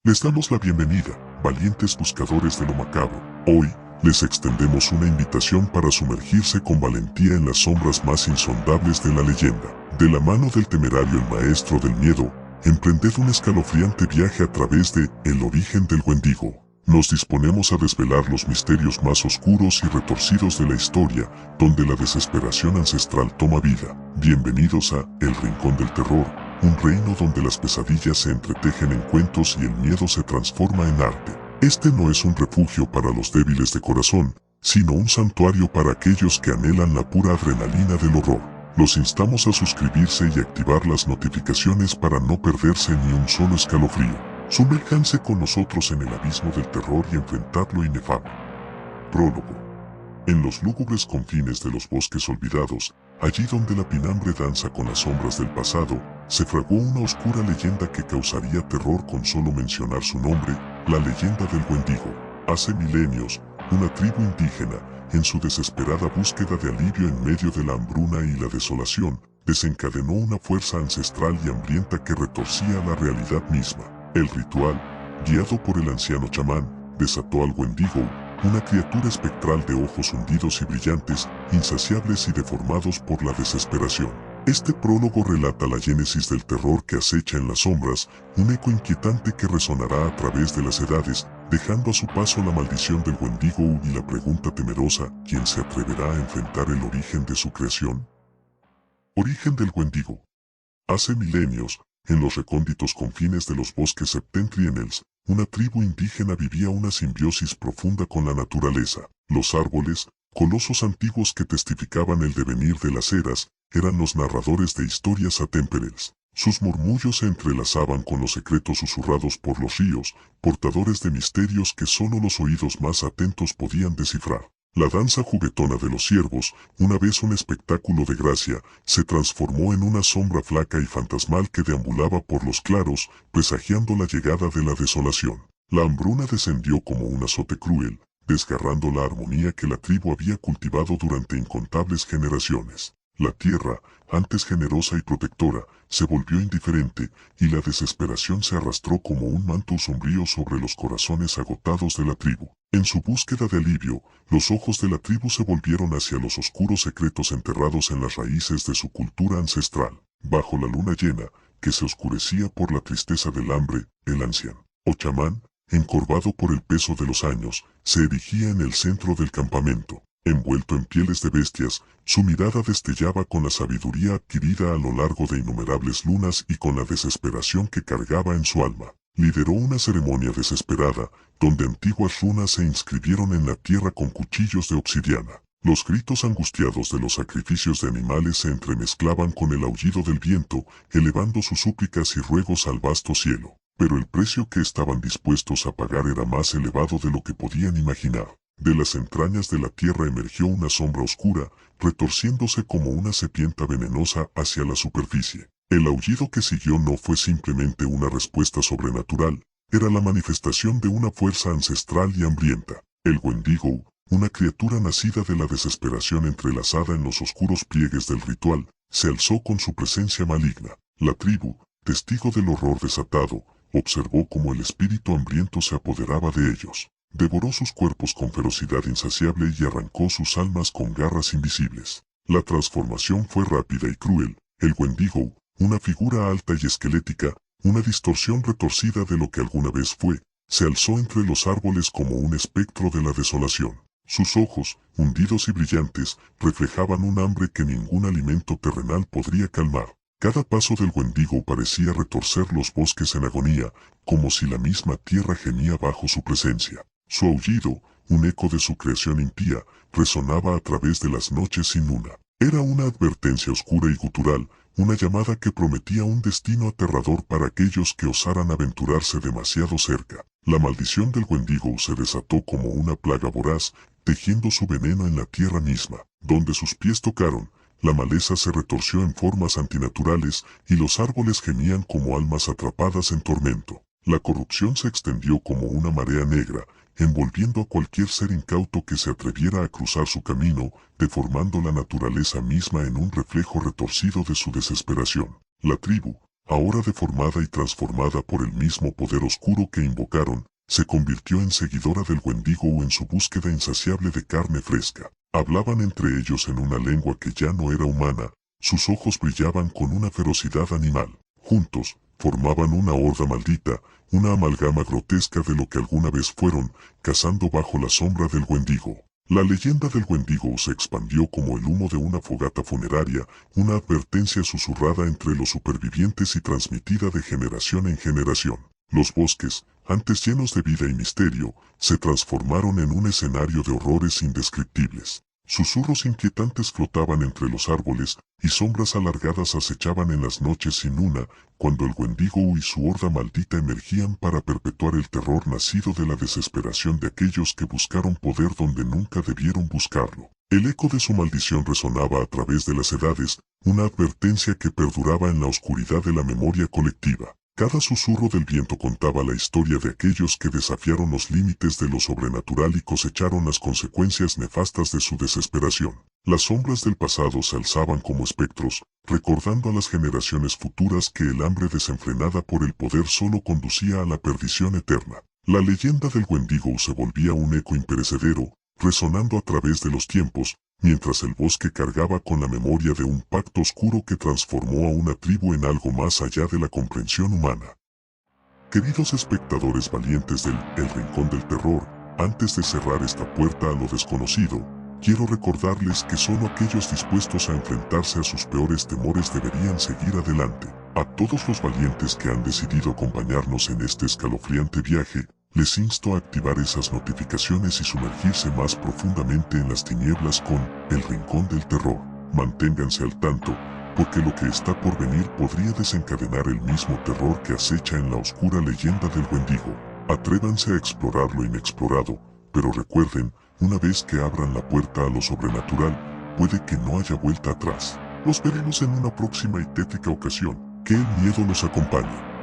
Les damos la bienvenida, valientes buscadores de lo macabro. Hoy, les extendemos una invitación para sumergirse con valentía en las sombras más insondables de la leyenda. De la mano del temerario el maestro del miedo, emprended un escalofriante viaje a través de El origen del Wendigo. Nos disponemos a desvelar los misterios más oscuros y retorcidos de la historia, donde la desesperación ancestral toma vida. Bienvenidos a El Rincón del Terror, un reino donde las pesadillas se entretejen en cuentos y el miedo se transforma en arte. Este no es un refugio para los débiles de corazón, sino un santuario para aquellos que anhelan la pura adrenalina del horror. Los instamos a suscribirse y activar las notificaciones para no perderse ni un solo escalofrío. Sumérjanse con nosotros en el abismo del terror y enfrentad lo inefable. Prólogo. En los lúgubres confines de los bosques olvidados, allí donde la pinambre danza con las sombras del pasado, se fragó una oscura leyenda que causaría terror con solo mencionar su nombre, la leyenda del Wendigo. Hace milenios, una tribu indígena, en su desesperada búsqueda de alivio en medio de la hambruna y la desolación, desencadenó una fuerza ancestral y hambrienta que retorcía la realidad misma. El ritual, guiado por el anciano chamán, desató al Wendigo, una criatura espectral de ojos hundidos y brillantes, insaciables y deformados por la desesperación. Este prólogo relata la génesis del terror que acecha en las sombras, un eco inquietante que resonará a través de las edades, dejando a su paso la maldición del Wendigo y la pregunta temerosa: ¿quién se atreverá a enfrentar el origen de su creación? Origen del Wendigo. Hace milenios, en los recónditos confines de los bosques septentrionales, una tribu indígena vivía una simbiosis profunda con la naturaleza. Los árboles, colosos antiguos que testificaban el devenir de las eras, eran los narradores de historias atemporales. Sus murmullos se entrelazaban con los secretos susurrados por los ríos, portadores de misterios que solo los oídos más atentos podían descifrar. La danza juguetona de los ciervos, una vez un espectáculo de gracia, se transformó en una sombra flaca y fantasmal que deambulaba por los claros, presagiando la llegada de la desolación. La hambruna descendió como un azote cruel, desgarrando la armonía que la tribu había cultivado durante incontables generaciones. La tierra, antes generosa y protectora, se volvió indiferente, y la desesperación se arrastró como un manto sombrío sobre los corazones agotados de la tribu. En su búsqueda de alivio, los ojos de la tribu se volvieron hacia los oscuros secretos enterrados en las raíces de su cultura ancestral. Bajo la luna llena, que se oscurecía por la tristeza del hambre, el anciano, o chamán, encorvado por el peso de los años, se erigía en el centro del campamento. Envuelto en pieles de bestias, su mirada destellaba con la sabiduría adquirida a lo largo de innumerables lunas y con la desesperación que cargaba en su alma. Lideró una ceremonia desesperada, donde antiguas runas se inscribieron en la tierra con cuchillos de obsidiana. Los gritos angustiados de los sacrificios de animales se entremezclaban con el aullido del viento, elevando sus súplicas y ruegos al vasto cielo. Pero el precio que estaban dispuestos a pagar era más elevado de lo que podían imaginar. De las entrañas de la tierra emergió una sombra oscura, retorciéndose como una serpiente venenosa hacia la superficie. El aullido que siguió no fue simplemente una respuesta sobrenatural, era la manifestación de una fuerza ancestral y hambrienta. El Wendigo, una criatura nacida de la desesperación entrelazada en los oscuros pliegues del ritual, se alzó con su presencia maligna. La tribu, testigo del horror desatado, observó cómo el espíritu hambriento se apoderaba de ellos. Devoró sus cuerpos con ferocidad insaciable y arrancó sus almas con garras invisibles. La transformación fue rápida y cruel. El Wendigo, una figura alta y esquelética, una distorsión retorcida de lo que alguna vez fue, se alzó entre los árboles como un espectro de la desolación. Sus ojos, hundidos y brillantes, reflejaban un hambre que ningún alimento terrenal podría calmar. Cada paso del Wendigo parecía retorcer los bosques en agonía, como si la misma tierra gemía bajo su presencia. Su aullido, un eco de su creación impía, resonaba a través de las noches sin luna. Era una advertencia oscura y gutural, una llamada que prometía un destino aterrador para aquellos que osaran aventurarse demasiado cerca. La maldición del Wendigo se desató como una plaga voraz, tejiendo su veneno en la tierra misma. Donde sus pies tocaron, la maleza se retorció en formas antinaturales y los árboles gemían como almas atrapadas en tormento. La corrupción se extendió como una marea negra, envolviendo a cualquier ser incauto que se atreviera a cruzar su camino, deformando la naturaleza misma en un reflejo retorcido de su desesperación. La tribu, ahora deformada y transformada por el mismo poder oscuro que invocaron, se convirtió en seguidora del Wendigo en su búsqueda insaciable de carne fresca. Hablaban entre ellos en una lengua que ya no era humana, sus ojos brillaban con una ferocidad animal. Juntos, formaban una horda maldita, una amalgama grotesca de lo que alguna vez fueron, cazando bajo la sombra del Wendigo. La leyenda del Wendigo se expandió como el humo de una fogata funeraria, una advertencia susurrada entre los supervivientes y transmitida de generación en generación. Los bosques, antes llenos de vida y misterio, se transformaron en un escenario de horrores indescriptibles. Susurros inquietantes flotaban entre los árboles, y sombras alargadas acechaban en las noches sin luna, cuando el Wendigo y su horda maldita emergían para perpetuar el terror nacido de la desesperación de aquellos que buscaron poder donde nunca debieron buscarlo. El eco de su maldición resonaba a través de las edades, una advertencia que perduraba en la oscuridad de la memoria colectiva. Cada susurro del viento contaba la historia de aquellos que desafiaron los límites de lo sobrenatural y cosecharon las consecuencias nefastas de su desesperación. Las sombras del pasado se alzaban como espectros, recordando a las generaciones futuras que el hambre desenfrenada por el poder solo conducía a la perdición eterna. La leyenda del Wendigo se volvía un eco imperecedero, resonando a través de los tiempos, mientras el bosque cargaba con la memoria de un pacto oscuro que transformó a una tribu en algo más allá de la comprensión humana. Queridos espectadores valientes del El Rincón del Terror, antes de cerrar esta puerta a lo desconocido, quiero recordarles que solo aquellos dispuestos a enfrentarse a sus peores temores deberían seguir adelante. A todos los valientes que han decidido acompañarnos en este escalofriante viaje, les insto a activar esas notificaciones y sumergirse más profundamente en las tinieblas con El Rincón del Terror. Manténganse al tanto, porque lo que está por venir podría desencadenar el mismo terror que acecha en la oscura leyenda del Wendigo. Atrévanse a explorar lo inexplorado, pero recuerden, una vez que abran la puerta a lo sobrenatural, puede que no haya vuelta atrás. Los veremos en una próxima y tétrica ocasión. Que el miedo los acompañe.